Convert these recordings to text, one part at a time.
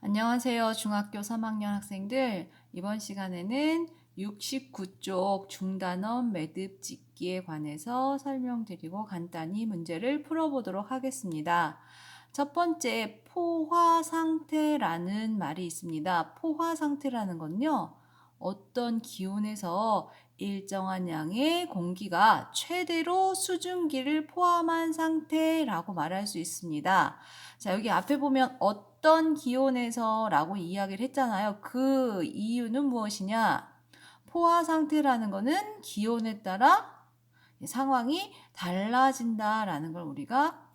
안녕하세요. 중학교 3학년 학생들. 이번 시간에는 69쪽 중단원 매듭 짓기에 관해서 설명드리고 간단히 문제를 풀어보도록 하겠습니다. 첫 번째, 포화 상태라는 말이 있습니다. 포화 상태라는 건요, 어떤 기온에서 일정한 양의 공기가 최대로 수증기를 포함한 상태라고 말할 수 있습니다. 자, 여기 앞에 보면 어떤 기온에서 라고 이야기를 했잖아요. 그 이유는 무엇이냐? 포화 상태라는 거는 기온에 따라 상황이 달라진다라는 걸 우리가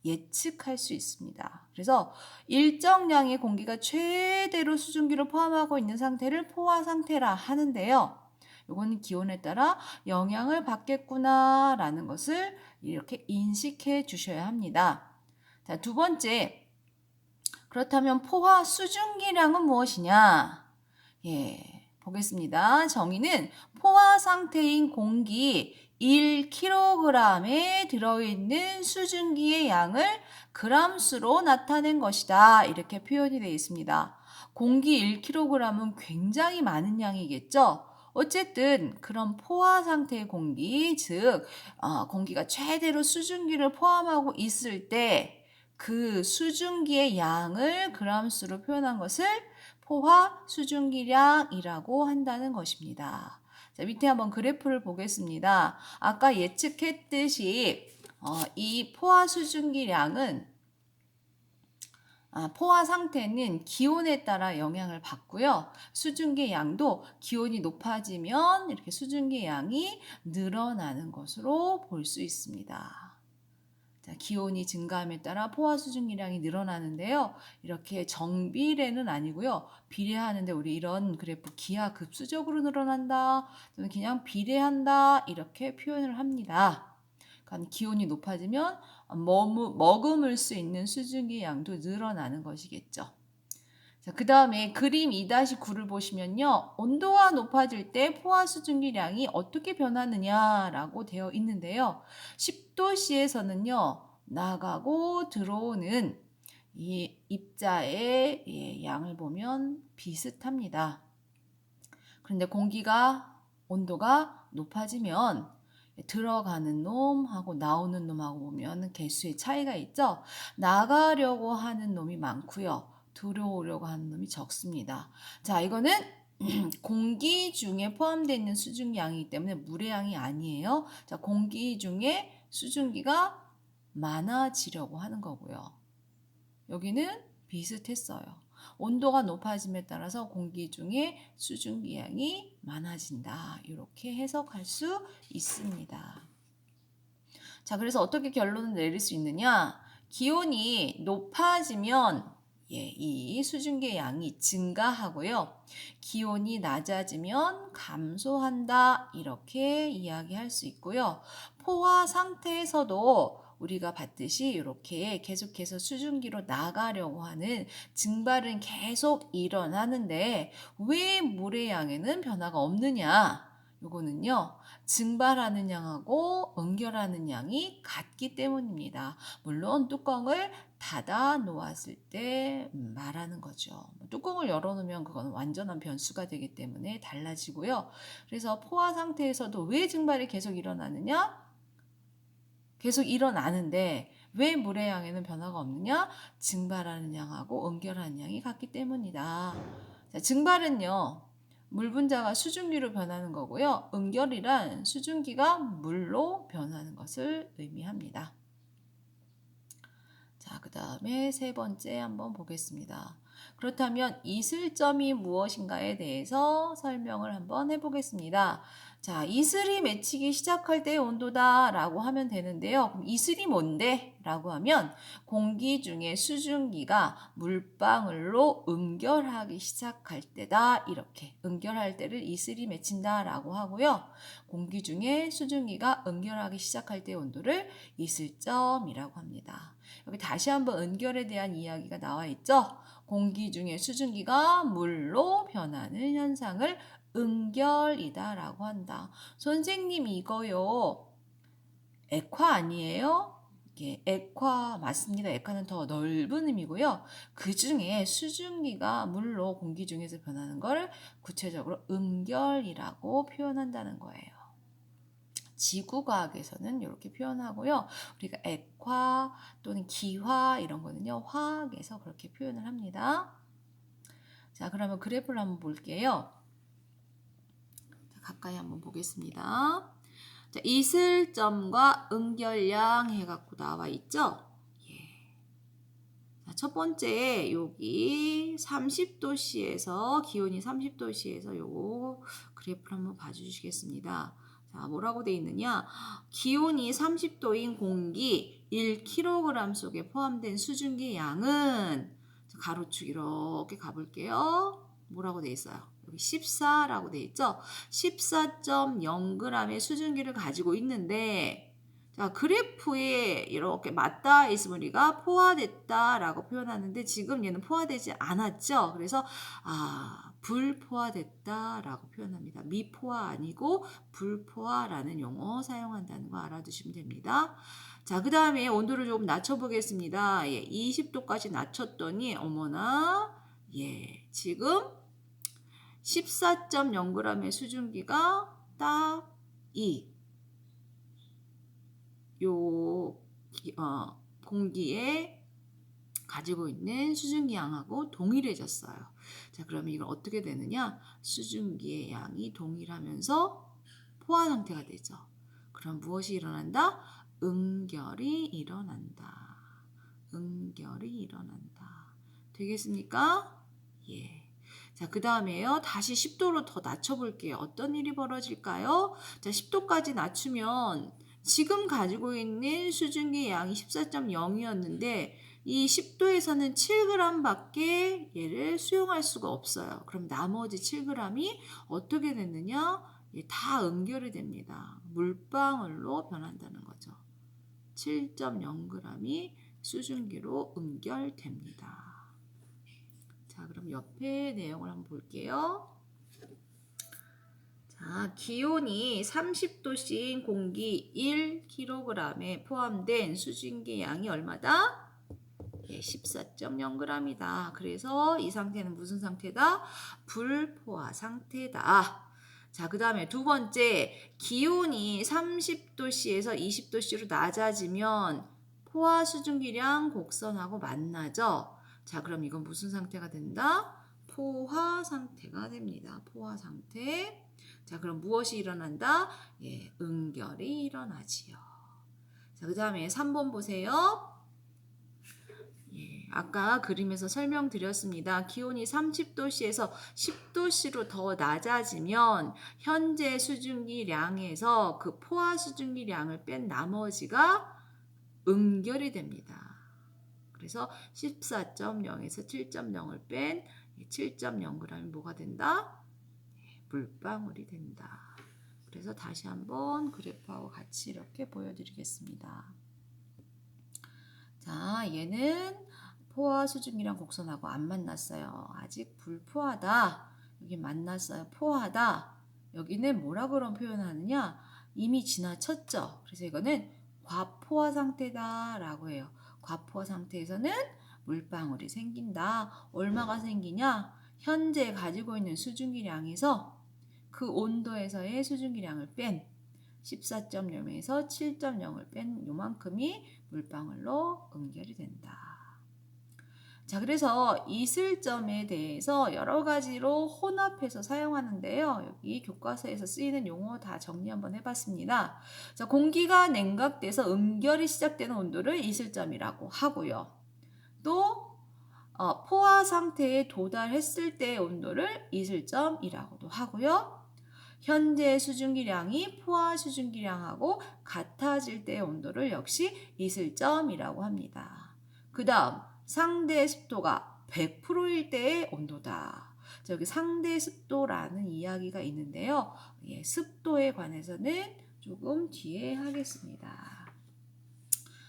예측할 수 있습니다. 그래서 일정량의 공기가 최대로 수증기를 포함하고 있는 상태를 포화 상태라 하는데요. 이거는 기온에 따라 영향을 받겠구나라는 것을 이렇게 인식해 주셔야 합니다. 자, 두 번째, 그렇다면 포화 수증기량은 무엇이냐? 보겠습니다. 정의는 포화 상태인 공기 1kg에 들어있는 수증기의 양을 그람수로 나타낸 것이다. 이렇게 표현이 되어 있습니다. 공기 1kg은 굉장히 많은 양이겠죠? 어쨌든 그런 포화 상태의 공기, 즉 공기가 최대로 수증기를 포함하고 있을 때 그 수증기의 양을 그람수로 표현한 것을 포화 수증기량이라고 한다는 것입니다. 자, 밑에 한번 그래프를 보겠습니다. 아까 예측했듯이 이 포화 수증기량은 포화 상태는 기온에 따라 영향을 받고요. 수증기 양도 기온이 높아지면 이렇게 수증기 양이 늘어나는 것으로 볼 수 있습니다. 자, 기온이 증가함에 따라 포화 수증기량이 늘어나는데요. 이렇게 정비례는 아니고요. 비례하는데 우리 이런 그래프 기하급수적으로 늘어난다. 또는 그냥 비례한다. 이렇게 표현을 합니다. 그러니까 기온이 높아지면 머금을 수 있는 수증기 양도 늘어나는 것이겠죠. 자, 그 다음에 그림 2-9를 보시면요. 온도가 높아질 때 포화 수증기량이 어떻게 변하느냐라고 되어 있는데요. 10도씨에서는요. 나가고 들어오는 이 입자의 양을 보면 비슷합니다. 그런데 공기가 온도가 높아지면 들어가는 놈하고 나오는 놈하고 보면 개수의 차이가 있죠. 나가려고 하는 놈이 많고요. 들어오려고 하는 놈이 적습니다. 자, 이거는 공기 중에 포함되어 있는 수증기 양이기 때문에 물의 양이 아니에요. 자, 공기 중에 수증기가 많아지려고 하는 거고요. 여기는 비슷했어요. 온도가 높아짐에 따라서 공기 중에 수증기 양이 많아진다. 이렇게 해석할 수 있습니다. 자, 그래서 어떻게 결론을 내릴 수 있느냐? 기온이 높아지면 이 수증기의 양이 증가하고요. 기온이 낮아지면 감소한다. 이렇게 이야기할 수 있고요. 포화 상태에서도 우리가 봤듯이 이렇게 계속해서 수증기로 나가려고 하는 증발은 계속 일어나는데 왜 물의 양에는 변화가 없느냐? 요거는요. 증발하는 양하고 응결하는 양이 같기 때문입니다. 물론 뚜껑을 닫아 놓았을 때 말하는 거죠. 뚜껑을 열어놓으면 그건 완전한 변수가 되기 때문에 달라지고요. 그래서 포화 상태에서도 왜 증발이 계속 일어나느냐? 계속 일어나는데 왜 물의 양에는 변화가 없느냐? 증발하는 양하고 응결하는 양이 같기 때문이다. 자, 증발은요. 물 분자가 수증기로 변하는 거고요. 응결이란 수증기가 물로 변하는 것을 의미합니다. 자, 그 다음에 세 번째 한번 보겠습니다. 그렇다면 이슬점이 무엇인가에 대해서 설명을 한번 해보겠습니다. 자, 이슬이 맺히기 시작할 때의 온도다 라고 하면 되는데요. 그럼 이슬이 뭔데? 라고 하면 공기 중에 수증기가 물방울로 응결하기 시작할 때다. 이렇게 응결할 때를 이슬이 맺힌다 라고 하고요. 공기 중에 수증기가 응결하기 시작할 때의 온도를 이슬점이라고 합니다. 여기 다시 한번 응결에 대한 이야기가 나와 있죠. 공기 중에 수증기가 물로 변하는 현상을 응결이다 라고 한다. 선생님 이거요. 액화 아니에요? 이게 액화 맞습니다. 액화는 더 넓은 의미고요. 그 중에 수증기가 물로 공기 중에서 변하는 걸 구체적으로 음결이라고 표현한다는 거예요. 지구과학에서는 이렇게 표현하고요. 우리가 액화 또는 기화 이런 거는요. 화학에서 그렇게 표현을 합니다. 자, 그러면 그래프를 한번 볼게요. 자, 가까이 한번 보겠습니다. 자, 이슬점과 응결량 해갖고 나와 있죠? 예. 자, 첫 번째 여기 30도씨에서 기온이 30도씨에서 요거 그래프를 한번 봐주시겠습니다. 자, 뭐라고 돼 있느냐? 기온이 30도인 공기 1kg 속에 포함된 수증기 양은 가로축 이렇게 가볼게요. 뭐라고 돼 있어요? 여기 14라고 돼 있죠? 14.0g의 수증기를 가지고 있는데 자, 그래프에 이렇게 맞닿아 있으면 우리가 포화됐다라고 표현하는데 지금 얘는 포화되지 않았죠? 그래서 불포화됐다라고 표현합니다. 미포화 아니고 불포화라는 용어 사용한다는 거 알아두시면 됩니다. 자, 그 다음에 온도를 조금 낮춰보겠습니다. 예, 20도까지 낮췄더니 어머나 예, 지금 14.0g의 수증기가 딱 공기에 가지고 있는 수증기 양하고 동일해졌어요. 자, 그러면 이걸 어떻게 되느냐? 수증기의 양이 동일하면서 포화 상태가 되죠. 그럼 무엇이 일어난다? 응결이 일어난다. 응결이 일어난다. 되겠습니까? 예. 자, 그 다음에요. 다시 10도로 더 낮춰볼게요. 어떤 일이 벌어질까요? 자, 10도까지 낮추면 지금 가지고 있는 수증기 양이 14.0이었는데 이 10도에서는 7g 밖에 얘를 수용할 수가 없어요. 그럼 나머지 7g이 어떻게 됐느냐? 다 응결이 됩니다. 물방울로 변한다는 거죠. 7.0g이 수증기로 응결됩니다. 자, 그럼 옆에 내용을 한번 볼게요. 자, 기온이 30도씨인 공기 1kg에 포함된 수증기 양이 얼마다? 예, 14.0g이다. 그래서 이 상태는 무슨 상태다? 불포화 상태다. 자, 그 다음에 두 번째, 기온이 30도씨에서 20도씨로 낮아지면 포화 수증기량 곡선하고 만나죠. 자, 그럼 이건 무슨 상태가 된다? 포화 상태가 됩니다. 포화 상태. 자, 그럼 무엇이 일어난다? 예, 응결이 일어나지요. 자, 그 다음에 3번 보세요. 예, 아까 그림에서 설명드렸습니다. 기온이 30도씨에서 10도씨로 더 낮아지면 현재 수증기량에서 그 포화 수증기량을 뺀 나머지가 응결이 됩니다. 그래서 14.0에서 7.0을 뺀 7.0g이 뭐가 된다? 물방울이 된다. 그래서 다시 한번 그래프하고 같이 이렇게 보여드리겠습니다. 자, 얘는 포화 수증기랑 곡선하고 안 만났어요. 아직 불포화다. 여기 만났어요. 포화다. 여기는 뭐라 그런 표현하느냐? 이미 지나쳤죠. 그래서 이거는 과포화 상태다 라고 해요. 과포화 상태에서는 물방울이 생긴다. 얼마가 생기냐? 현재 가지고 있는 수증기량에서 그 온도에서의 수증기량을 뺀 14.0에서 7.0을 뺀 요만큼이 물방울로 응결이 된다. 자, 그래서 이슬점에 대해서 여러 가지로 혼합해서 사용하는데요. 여기 교과서에서 쓰이는 용어 다 정리 한번 해봤습니다. 자, 공기가 냉각돼서 응결이 시작되는 온도를 이슬점이라고 하고요. 또 포화 상태에 도달했을 때의 온도를 이슬점이라고도 하고요. 현재 수증기량이 포화 수증기량하고 같아질 때의 온도를 역시 이슬점이라고 합니다. 그 다음 상대 습도가 100%일 때의 온도다. 여기 상대 습도라는 이야기가 있는데요. 예, 습도에 관해서는 조금 뒤에 하겠습니다.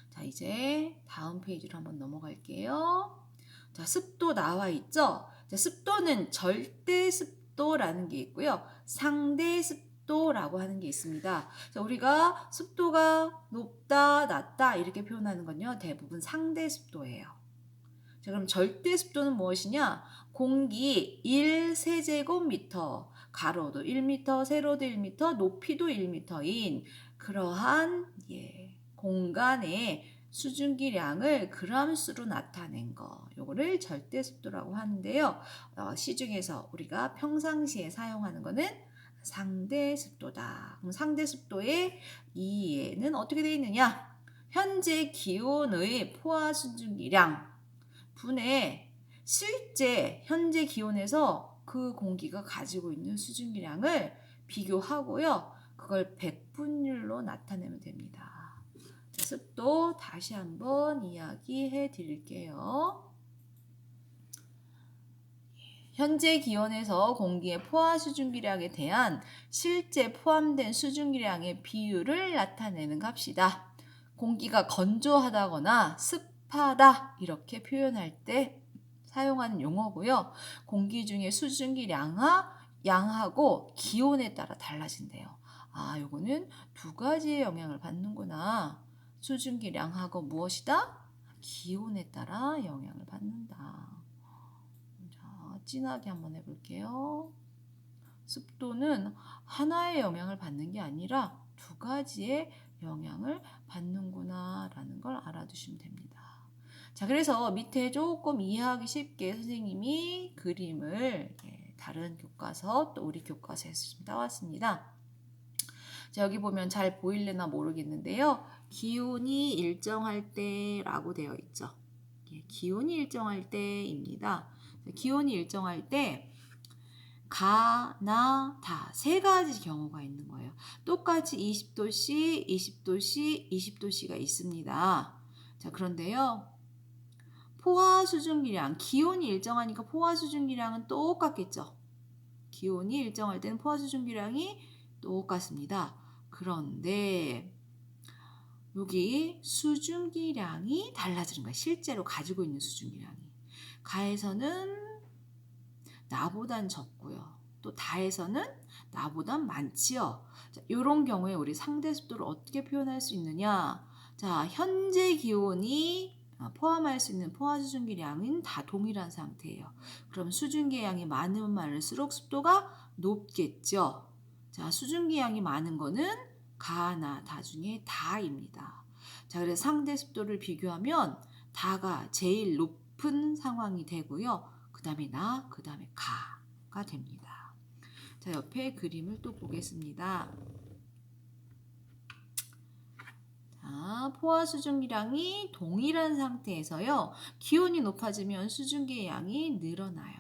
자, 이제 다음 페이지로 한번 넘어갈게요. 자, 습도 나와 있죠? 자, 습도는 절대 습도라는 게 있고요. 상대 습도 습도라고 하는 게 있습니다. 자, 우리가 습도가 높다, 낮다 이렇게 표현하는 건요. 대부분 상대 습도예요. 자, 그럼 절대 습도는 무엇이냐? 공기 1세제곱미터, 가로도 1m, 세로도 1m, 높이도 1m인 그러한 공간의 수증기량을 그람수로 나타낸 거. 요거를 절대 습도라고 하는데요. 시중에서 우리가 평상시에 사용하는 거는 상대 습도다. 그럼 상대 습도의 이해는 어떻게 되어 있느냐? 현재 기온의 포화 수증기량 분의 실제 현재 기온에서 그 공기가 가지고 있는 수증기량을 비교하고요. 그걸 백분율로 나타내면 됩니다. 자, 습도 다시 한번 이야기해 드릴게요. 현재 기온에서 공기의 포화 수증기량에 대한 실제 포함된 수증기량의 비율을 나타내는 값이다. 공기가 건조하다거나 습하다 이렇게 표현할 때 사용하는 용어고요. 공기 중에 수증기 양하고 기온에 따라 달라진대요. 아, 요거는 두 가지의 영향을 받는구나. 수증기 양하고 무엇이다? 기온에 따라 영향을 받는다. 자, 진하게 한번 해볼게요. 습도는 하나의 영향을 받는 게 아니라 두 가지의 영향을 받는구나 라는 걸 알아두시면 됩니다. 자, 그래서 밑에 조금 이해하기 쉽게 선생님이 그림을 다른 교과서 또 우리 교과서에서 따왔습니다. 자, 여기 보면 잘 보일래나 모르겠는데요. 기온이 일정할 때라고 되어 있죠. 기온이 일정할 때입니다. 기온이 일정할 때 가, 나, 다 세 가지 경우가 있는 거예요. 똑같이 20도씨, 20도씨, 20도씨가 있습니다. 자, 그런데요. 포화 수증기량, 기온이 일정하니까 포화 수증기량은 똑같겠죠. 기온이 일정할 때는 포화 수증기량이 똑같습니다. 그런데 여기 수증기량이 달라지는 거예요. 실제로 가지고 있는 수증기량이. 가에서는 나보단 적고요. 또 다에서는 나보단 많지요. 자, 이런 경우에 우리 상대 습도를 어떻게 표현할 수 있느냐? 자, 현재 기온이 포함할 수 있는 포화 수증기량은 다 동일한 상태예요. 그럼 수증기 양이 많으면 많을수록 습도가 높겠죠. 자, 수증기 양이 많은 거는 가, 나, 다 중에 다입니다. 자, 그래서 상대 습도를 비교하면 다가 제일 높은 상황이 되고요. 그 다음에 나, 그 다음에 가가 됩니다. 자, 옆에 그림을 또 보겠습니다. 자, 포화 수증기량이 동일한 상태에서요. 기온이 높아지면 수증기의 양이 늘어나요.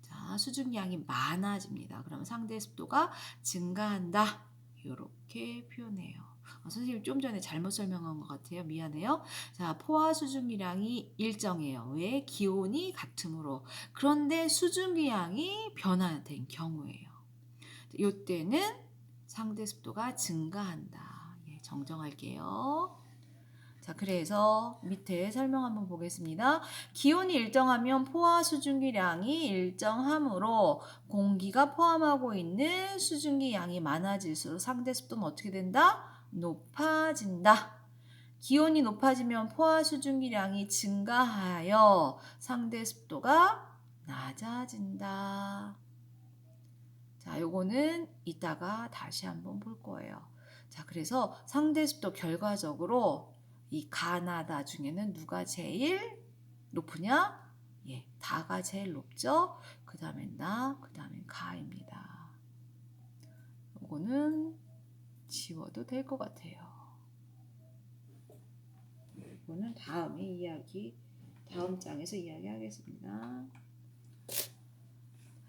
자, 수증기 양이 많아집니다. 그러면 상대 습도가 증가한다. 이렇게 표현해요. 선생님 좀 전에 잘못 설명한 것 같아요. 미안해요. 자, 포화 수증기량이 일정해요. 왜? 기온이 같으므로. 그런데 수증기량이 변화된 경우예요. 이때는 상대 습도가 증가한다. 정정할게요. 자, 그래서 밑에 설명 한번 보겠습니다. 기온이 일정하면 포화 수증기량이 일정하므로 공기가 포함하고 있는 수증기 양이 많아질수록 상대 습도는 어떻게 된다? 높아진다. 기온이 높아지면 포화 수증기량이 증가하여 상대 습도가 낮아진다. 자, 요거는 이따가 다시 한번 볼 거예요. 자, 그래서 상대 습도 결과적으로 이 가나다 중에는 누가 제일 높으냐? 다가 제일 높죠. 그 다음에 나, 그 다음에 가입니다. 요거는 지워도 될 것 같아요. 이거는 다음 장에서 이야기하겠습니다.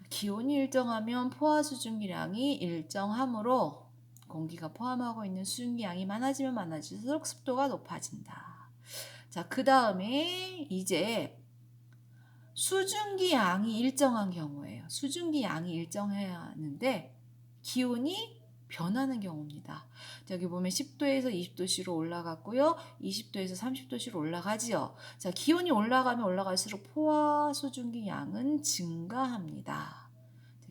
기온이 일정하면 포화 수증기량이 일정하므로 공기가 포함하고 있는 수증기 양이 많아지면 많아질수록 습도가 높아진다. 자, 그 다음에 이제 수증기 양이 일정한 경우예요. 수증기 양이 일정해야 하는데 기온이 변하는 경우입니다. 여기 보면 10도에서 20도씨로 올라갔고요. 20도에서 30도씨로 올라가지요. 자, 기온이 올라가면 올라갈수록 포화 수증기 양은 증가합니다.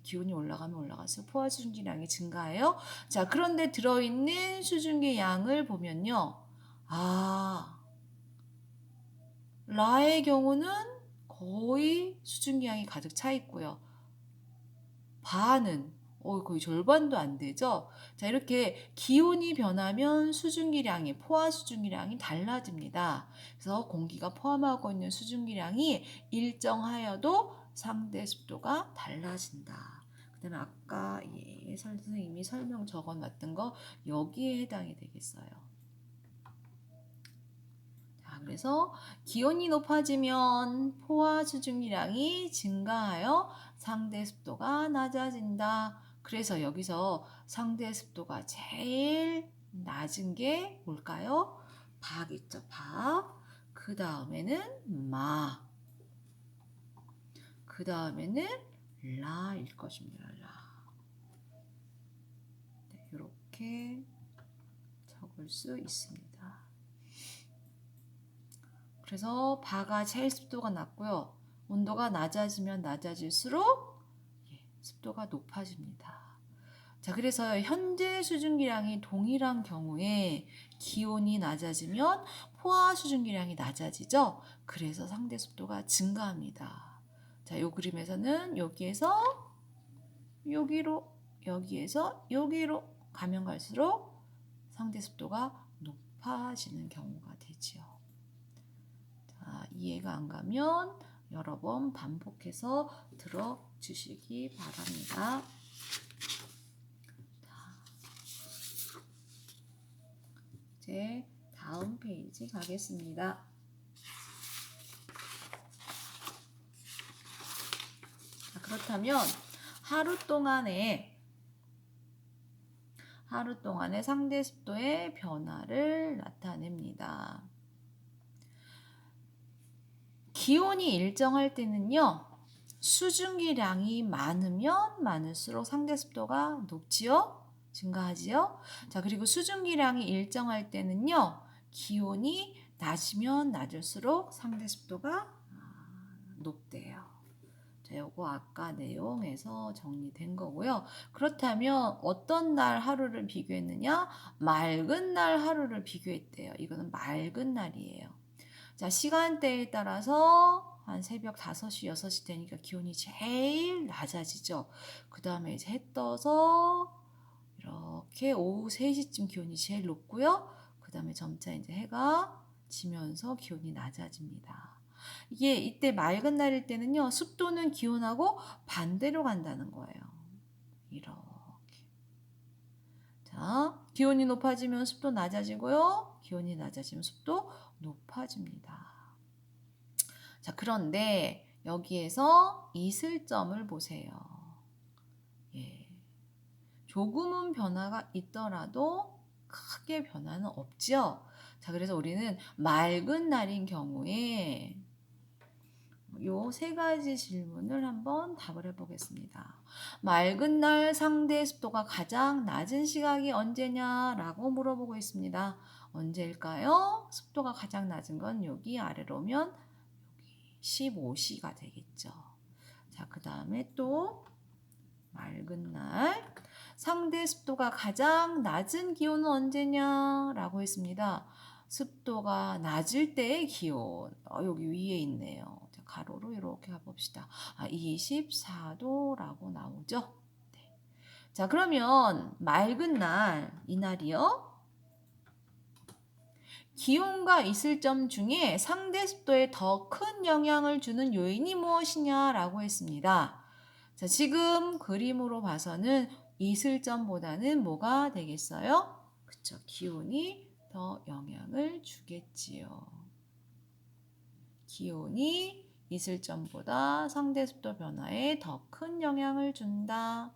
기온이 올라가면 올라갈수록 포화 수증기량이 증가해요. 자, 그런데 들어있는 수증기 양을 보면요. 라의 경우는 거의 수증기량이 가득 차 있고요. 바는 거의 절반도 안 되죠. 자, 이렇게 기온이 변하면 수증기량이, 포화 수증기량이 달라집니다. 그래서 공기가 포함하고 있는 수증기량이 일정하여도 상대 습도가 달라진다. 그 다음에 아까 선생님이 설명 적어놨던 거 여기에 해당이 되겠어요. 자, 그래서 기온이 높아지면 포화 수증기량이 증가하여 상대 습도가 낮아진다. 그래서 여기서 상대 습도가 제일 낮은 게 뭘까요? 박 있죠, 박. 그 다음에는 마. 그 다음에는 라일 것입니다. 라. 네, 이렇게 적을 수 있습니다. 그래서 바가 제일 습도가 낮고요. 온도가 낮아지면 낮아질수록 습도가 높아집니다. 자, 그래서 현재 수증기량이 동일한 경우에 기온이 낮아지면 포화 수증기량이 낮아지죠. 그래서 상대 습도가 증가합니다. 자, 이 그림에서는 여기에서 여기로, 여기에서 여기로 가면 갈수록 상대 습도가 높아지는 경우가 되지요. 자, 이해가 안 가면 여러 번 반복해서 들어주시기 바랍니다. 이제 다음 페이지 가겠습니다. 자, 그렇다면 하루 동안의 상대 습도의 변화를 나타냅니다. 기온이 일정할 때는요, 수증기량이 많으면 많을수록 상대 습도가 높지요? 증가하지요? 자, 그리고 수증기량이 일정할 때는요, 기온이 낮으면 낮을수록 상대 습도가 높대요. 자, 요거 아까 내용에서 정리된 거고요. 그렇다면 어떤 날 하루를 비교했느냐? 맑은 날 하루를 비교했대요. 이거는 맑은 날이에요. 자, 시간대에 따라서 한 새벽 5시, 6시 되니까 기온이 제일 낮아지죠. 그 다음에 이제 해 떠서 이렇게 오후 3시쯤 기온이 제일 높고요. 그 다음에 점차 이제 해가 지면서 기온이 낮아집니다. 이게 이때 맑은 날일 때는요, 습도는 기온하고 반대로 간다는 거예요. 이렇게. 자, 기온이 높아지면 습도 낮아지고요. 기온이 낮아지면 습도 높아집니다. 자, 그런데 여기에서 이슬점을 보세요. 조금은 변화가 있더라도 크게 변화는 없죠. 자, 그래서 우리는 맑은 날인 경우에 요 3가지 질문을 한번 답을 해보겠습니다. 맑은 날 상대 습도가 가장 낮은 시각이 언제냐라고 물어보고 있습니다. 언제일까요? 습도가 가장 낮은 건 여기 아래로 오면 여기 15시가 되겠죠. 자, 그 다음에 또 맑은 날 상대 습도가 가장 낮은 기온은 언제냐라고 했습니다. 습도가 낮을 때의 기온 여기 위에 있네요. 자, 가로로 이렇게 가봅시다. 24도라고 나오죠. 네. 자, 그러면 맑은 날, 이날이요. 기온과 이슬점 중에 상대 습도에 더 큰 영향을 주는 요인이 무엇이냐라고 했습니다. 자, 지금 그림으로 봐서는 이슬점보다는 뭐가 되겠어요? 그쵸, 기온이 더 영향을 주겠지요. 기온이 이슬점보다 상대 습도 변화에 더 큰 영향을 준다.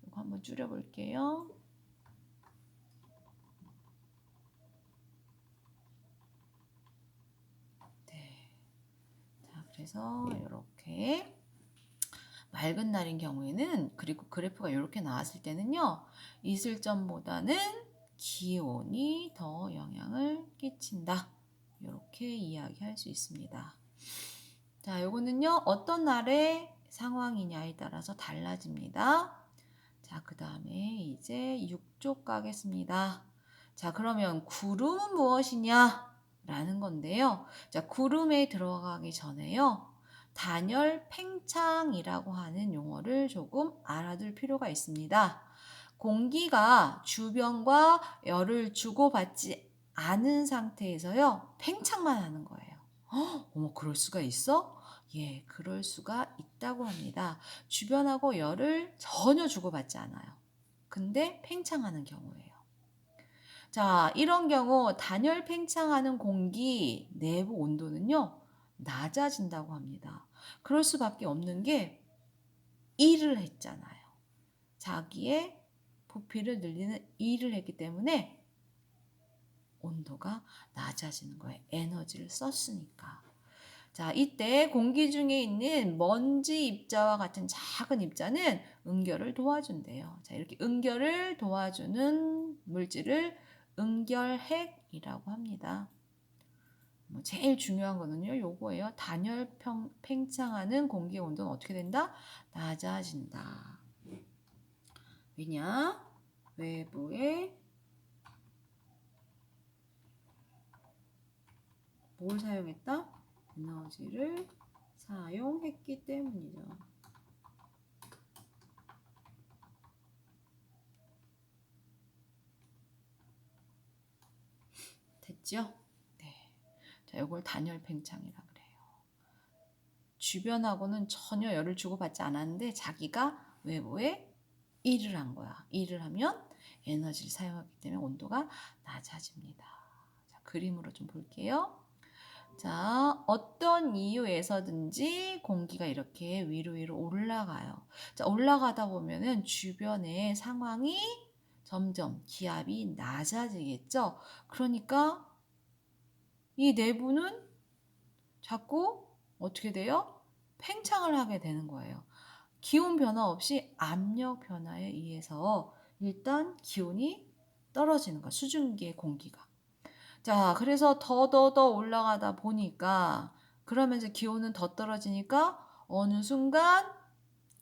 이거 한번 줄여볼게요. 네. 자, 그래서 이렇게 맑은 날인 경우에는, 그리고 그래프가 이렇게 나왔을 때는요, 이슬점보다는 기온이 더 영향을 끼친다. 이렇게 이야기할 수 있습니다. 자, 요거는요, 어떤 날에 상황이냐에 따라서 달라집니다. 자, 그 다음에 이제 6쪽 가겠습니다. 자, 그러면 구름은 무엇이냐? 라는 건데요. 자, 구름에 들어가기 전에요. 단열 팽창이라고 하는 용어를 조금 알아둘 필요가 있습니다. 공기가 주변과 열을 주고받지 않은 상태에서요. 팽창만 하는 거예요. 어머, 그럴 수가 있어? 예, 그럴 수가 있다고 합니다. 주변하고 열을 전혀 주고받지 않아요. 근데 팽창하는 경우예요. 자, 이런 경우 단열 팽창하는 공기 내부 온도는요, 낮아진다고 합니다. 그럴 수밖에 없는 게 일을 했잖아요. 자기의 부피를 늘리는 일을 했기 때문에 온도가 낮아지는 거예요. 에너지를 썼으니까. 자, 이때 공기 중에 있는 먼지 입자와 같은 작은 입자는 응결을 도와준대요. 자, 이렇게 응결을 도와주는 물질을 응결핵이라고 합니다. 제일 중요한 거는요, 요거예요. 단열 팽창하는 공기의 온도는 어떻게 된다? 낮아진다. 왜냐? 외부에 뭘 사용했다? 에너지를 사용했기 때문이죠. 됐죠? 네. 자, 이걸 단열 팽창이라 그래요. 주변하고는 전혀 열을 주고받지 않았는데 자기가 외부에 일을 한 거야. 일을 하면 에너지를 사용하기 때문에 온도가 낮아집니다. 자, 그림으로 좀 볼게요. 자, 어떤 이유에서든지 공기가 이렇게 위로 올라가요. 자, 올라가다 보면은 주변의 상황이 점점 기압이 낮아지겠죠. 그러니까 이 내부는 자꾸 어떻게 돼요? 팽창을 하게 되는 거예요. 기온 변화 없이 압력 변화에 의해서 일단 기온이 떨어지는 거야. 수증기의 공기가. 자, 그래서 더 올라가다 보니까 그러면서 기온은 더 떨어지니까 어느 순간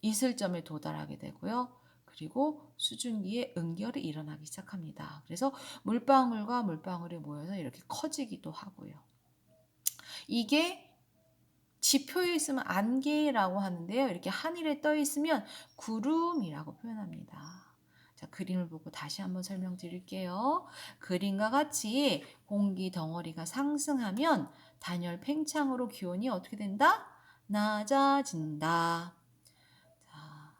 이슬점에 도달하게 되고요. 그리고 수증기의 응결이 일어나기 시작합니다. 그래서 물방울과 물방울이 모여서 이렇게 커지기도 하고요. 이게 지표에 있으면 안개라고 하는데요. 이렇게 하늘에 떠 있으면 구름이라고 표현합니다. 자, 그림을 보고 다시 한번 설명드릴게요. 그림과 같이 공기 덩어리가 상승하면 단열 팽창으로 기온이 어떻게 된다? 낮아진다. 자,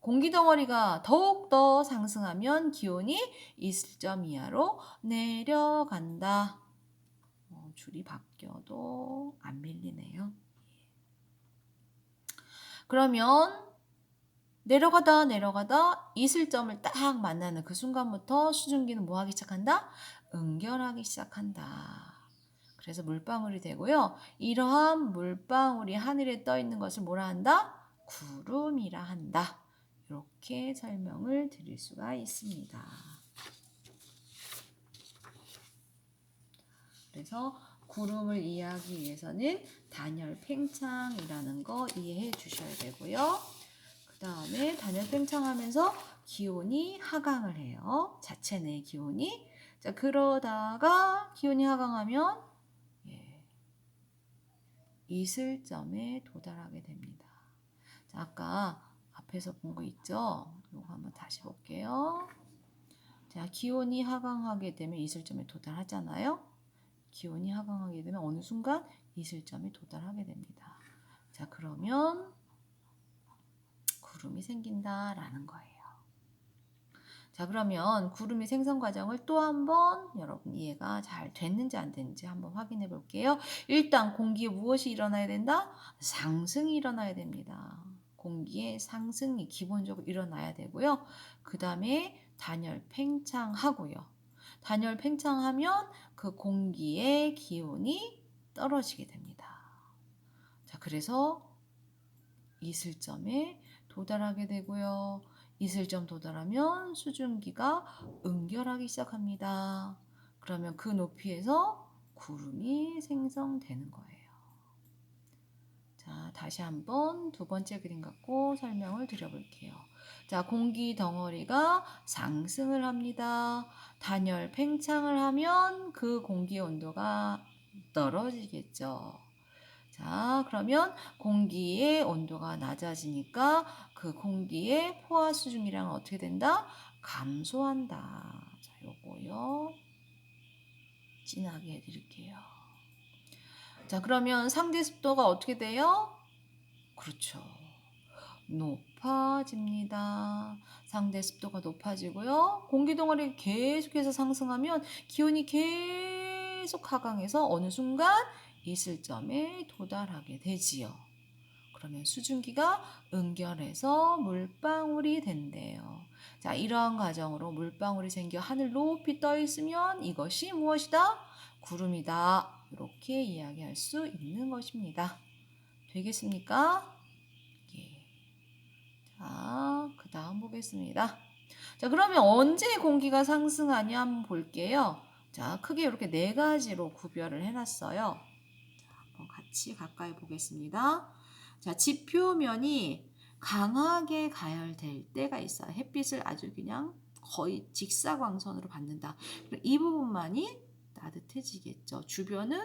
공기 덩어리가 더욱더 상승하면 기온이 이슬점 이하로 내려간다. 줄이 바뀌어도 안 밀리네요. 그러면 내려가다 이슬점을 딱 만나는 그 순간부터 수증기는 뭐 하기 시작한다? 응결하기 시작한다. 그래서 물방울이 되고요. 이러한 물방울이 하늘에 떠 있는 것을 뭐라 한다? 구름이라 한다. 이렇게 설명을 드릴 수가 있습니다. 그래서 구름을 이해하기 위해서는 단열 팽창이라는 거 이해해 주셔야 되고요. 그 다음에 단열 팽창하면서 기온이 하강을 해요. 자체 내 기온이. 자, 그러다가 기온이 하강하면 이슬점에 도달하게 됩니다. 자, 아까 앞에서 본 거 있죠? 이거 한번 다시 볼게요. 자, 기온이 하강하게 되면 이슬점에 도달하잖아요. 기온이 하강하게 되면 어느 순간 이슬점에 도달하게 됩니다. 자, 그러면 구름이 생긴다라는 거예요. 자, 그러면 구름의 생성 과정을 또 한번 여러분 이해가 잘 됐는지 안 됐는지 한번 확인해 볼게요. 일단 공기에 무엇이 일어나야 된다? 상승이 일어나야 됩니다. 공기의 상승이 기본적으로 일어나야 되고요. 그 다음에 단열 팽창하고요. 단열 팽창하면 그 공기의 기온이 떨어지게 됩니다. 자, 그래서 이슬점에 도달하게 되고요. 이슬점 도달하면 수증기가 응결하기 시작합니다. 그러면 그 높이에서 구름이 생성되는 거예요. 자, 다시 한번 두 번째 그림 갖고 설명을 드려볼게요. 자, 공기 덩어리가 상승을 합니다. 단열 팽창을 하면 그 공기의 온도가 떨어지겠죠. 자, 그러면 공기의 온도가 낮아지니까 그 공기의 포화 수증기량은 어떻게 된다? 감소한다. 자, 요거요. 진하게 해드릴게요. 자, 그러면 상대 습도가 어떻게 돼요? 그렇죠. 높아집니다. 상대 습도가 높아지고요. 공기 덩어리 계속해서 상승하면 기온이 계속 하강해서 어느 순간 이슬점에 도달하게 되지요. 그러면 수증기가 응결해서 물방울이 된대요. 자, 이러한 과정으로 물방울이 생겨 하늘 높이 떠 있으면 이것이 무엇이다? 구름이다. 이렇게 이야기할 수 있는 것입니다. 되겠습니까? 예. 자, 그 다음 보겠습니다. 자, 그러면 언제 공기가 상승하냐 한번 볼게요. 자, 크게 이렇게 네 가지로 구별을 해놨어요. 자, 한번 같이 가까이 보겠습니다. 자, 지표면이 강하게 가열될 때가 있어요. 햇빛을 아주 그냥 거의 직사광선으로 받는다. 이 부분만이 따뜻해지겠죠. 주변은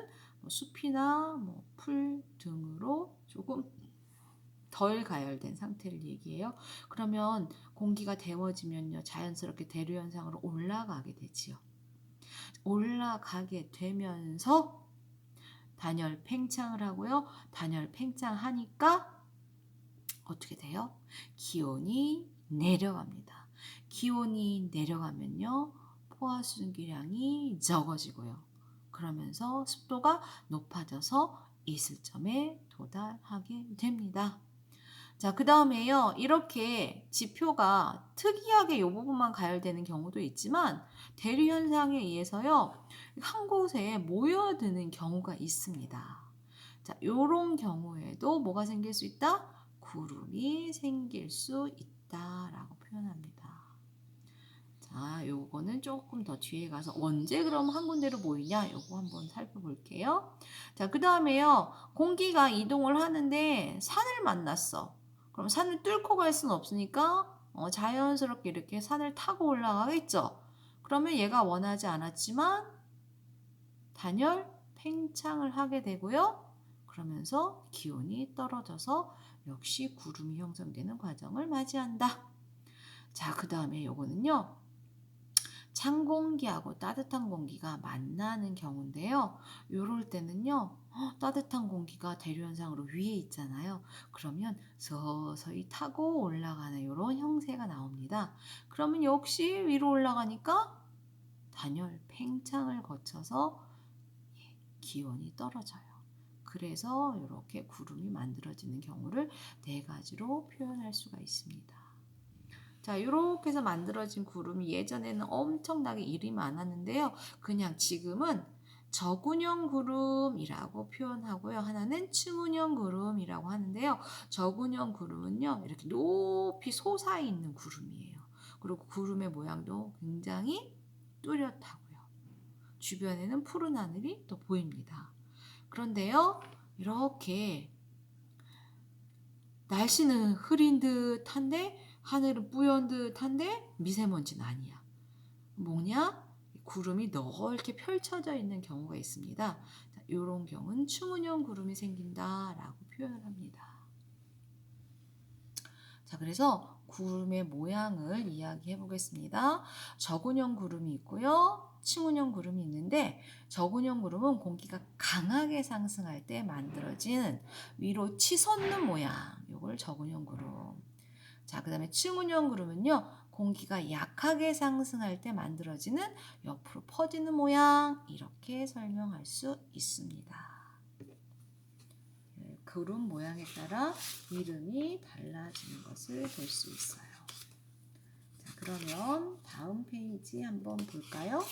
숲이나 풀 등으로 조금 덜 가열된 상태를 얘기해요. 그러면 공기가 데워지면요, 자연스럽게 대류 현상으로 올라가게 되지요. 올라가게 되면서 단열 팽창을 하고요. 단열 팽창하니까 어떻게 돼요? 기온이 내려갑니다. 기온이 내려가면요, 포화 수증기량이 적어지고요. 그러면서 습도가 높아져서 이슬점에 도달하게 됩니다. 자, 그 다음에요. 이렇게 지표가 특이하게 이 부분만 가열되는 경우도 있지만 대류 현상에 의해서요, 한 곳에 모여드는 경우가 있습니다. 자, 요런 경우에도 뭐가 생길 수 있다? 구름이 생길 수 있다라고 표현합니다. 자, 요거는 조금 더 뒤에 가서 언제 그럼 한 군데로 모이냐? 요거 한번 살펴볼게요. 자, 그 다음에요. 공기가 이동을 하는데 산을 만났어. 그럼 산을 뚫고 갈 수는 없으니까 자연스럽게 이렇게 산을 타고 올라가겠죠. 그러면 얘가 원하지 않았지만 단열 팽창을 하게 되고요. 그러면서 기온이 떨어져서 역시 구름이 형성되는 과정을 맞이한다. 자, 그 다음에 요거는요, 찬 공기하고 따뜻한 공기가 만나는 경우인데요. 요럴 때는요, 따뜻한 공기가 대류 현상으로 위에 있잖아요. 그러면 서서히 타고 올라가는 이런 형태가 나옵니다. 그러면 역시 위로 올라가니까 단열 팽창을 거쳐서 기온이 떨어져요. 그래서 이렇게 구름이 만들어지는 경우를 네 가지로 표현할 수가 있습니다. 자, 이렇게 해서 만들어진 구름이 예전에는 엄청나게 일이 많았는데요. 그냥 지금은 저군형 구름이라고 표현하고요. 하나는 층운형 구름이라고 하는데요. 저군형 구름은요, 이렇게 높이 솟아있는 구름이에요. 그리고 구름의 모양도 굉장히 뚜렷하고요. 주변에는 푸른 하늘이 또 보입니다. 그런데요, 이렇게 날씨는 흐린 듯한데 하늘은 뿌연 듯한데 미세먼지는 아니야. 뭐냐? 구름이 넓게 펼쳐져 있는 경우가 있습니다. 이런 경우는 충운형 구름이 생긴다라고 표현을 합니다. 자, 그래서 구름의 모양을 이야기해 보겠습니다. 저군형 구름이 있고요. 층운형 구름이 있는데, 저군형 구름은 공기가 강하게 상승할 때 만들어진 위로 치솟는 모양, 이걸 저군형 구름. 자, 그 다음에 층운형 구름은요, 공기가 약하게 상승할 때 만들어지는 옆으로 퍼지는 모양, 이렇게 설명할 수 있습니다. 구름 모양에 따라 이름이 달라지는 것을 볼 수 있어요. 자, 그러면 다음 페이지 한번 볼까요?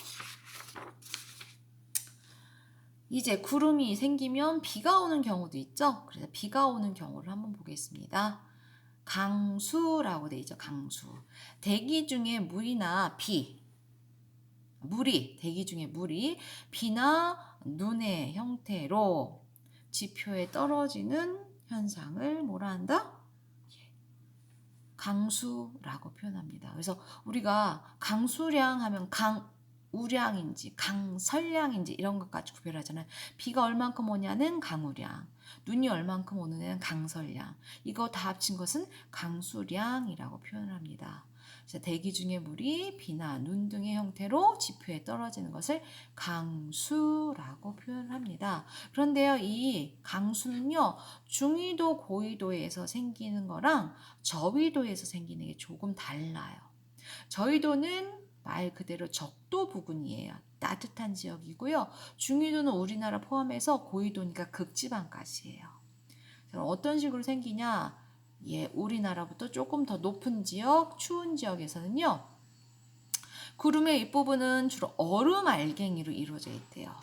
이제 구름이 생기면 비가 오는 경우도 있죠. 그래서 비가 오는 경우를 한번 보겠습니다. 강수라고 되어 있죠. 강수. 대기 중에 물이나 대기 중에 물이 비나 눈의 형태로 지표에 떨어지는 현상을 뭐라 한다? 강수라고 표현합니다. 그래서 우리가 강수량 하면 강우량인지 강설량인지 이런 것까지 구별하잖아요. 비가 얼만큼 오냐는 강우량, 눈이 얼만큼 오는 애는 강설량. 이거 다 합친 것은 강수량이라고 표현합니다. 대기 중의 물이 비나 눈 등의 형태로 지표에 떨어지는 것을 강수라고 표현합니다. 그런데요, 이 강수는요, 중위도 고위도에서 생기는 거랑 저위도에서 생기는 게 조금 달라요. 저위도는 말 그대로 적도 부근이에요. 따뜻한 지역이고요. 중위도는 우리나라 포함해서 고위도니까 극지방까지예요. 어떤 식으로 생기냐? 우리나라부터 조금 더 높은 지역, 추운 지역에서는요. 구름의 윗부분은 주로 얼음 알갱이로 이루어져 있대요.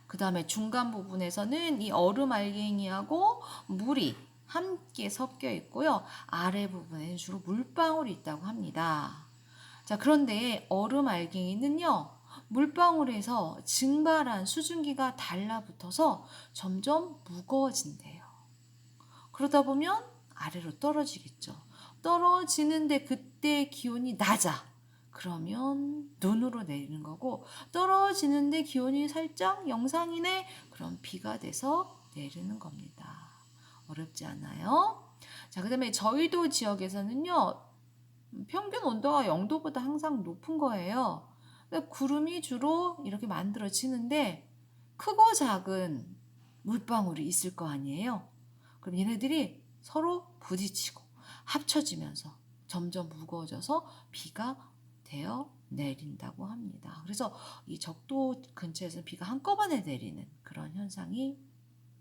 그 다음에 중간 부분에서는 이 얼음 알갱이하고 물이 함께 섞여 있고요. 아래 부분에는 주로 물방울이 있다고 합니다. 자, 그런데 얼음 알갱이는요. 물방울에서 증발한 수증기가 달라붙어서 점점 무거워진대요. 그러다 보면 아래로 떨어지겠죠. 떨어지는데 그때 기온이 낮아. 그러면 눈으로 내리는 거고, 떨어지는데 기온이 살짝 영상이네. 그럼 비가 돼서 내리는 겁니다. 어렵지 않아요? 자, 그 다음에 저희도 지역에서는요, 평균 온도가 0도보다 항상 높은 거예요. 구름이 주로 이렇게 만들어지는데 크고 작은 물방울이 있을 거 아니에요. 그럼 얘네들이 서로 부딪히고 합쳐지면서 점점 무거워져서 비가 되어 내린다고 합니다. 그래서 이 적도 근처에서 비가 한꺼번에 내리는 그런 현상이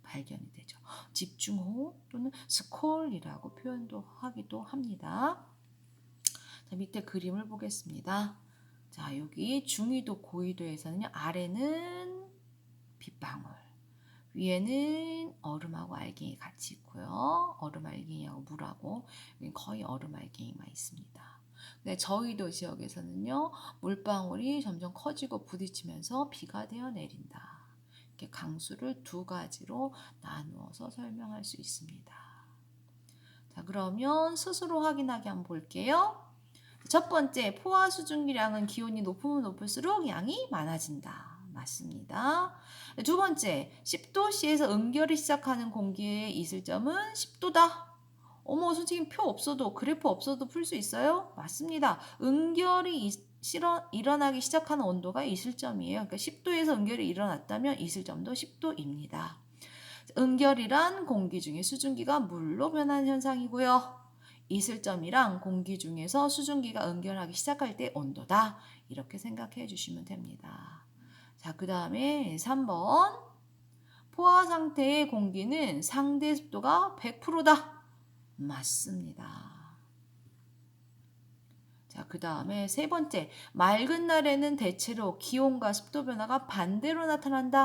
발견이 되죠. 집중호우 또는 스콜이라고 표현도 하기도 합니다. 자, 밑에 그림을 보겠습니다. 자, 여기 중위도 고위도에서는요, 아래는 빗방울, 위에는 얼음하고 알갱이 같이 있고요. 얼음 알갱이하고 물하고 거의 얼음 알갱이만 있습니다. 근데 저희도 지역에서는요, 물방울이 점점 커지고 부딪히면서 비가 되어 내린다. 이렇게 강수를 두 가지로 나누어서 설명할 수 있습니다. 자, 그러면 스스로 확인하기 한번 볼게요. 첫 번째, 포화 수증기량은 기온이 높으면 높을수록 양이 많아진다. 맞습니다. 두 번째, 10도씨에서 은결이 시작하는 공기의 이슬점은 10도다. 어머, 선생님 표 없어도, 그래프 없어도 풀 수 있어요? 맞습니다. 은결이 일어나기 시작하는 온도가 이슬점이에요. 그러니까 10도에서 은결이 일어났다면 이슬점도 10도입니다. 은결이란 공기 중에 수증기가 물로 변하는 현상이고요. 이슬점이랑 공기 중에서 수증기가 은결하기 시작할 때 온도다. 이렇게 생각해 주시면 됩니다. 자, 그 다음에 3번. 포화 상태의 공기는 상대 습도가 100%다. 맞습니다. 자, 그 다음에 세 번째. 맑은 날에는 대체로 기온과 습도 변화가 반대로 나타난다.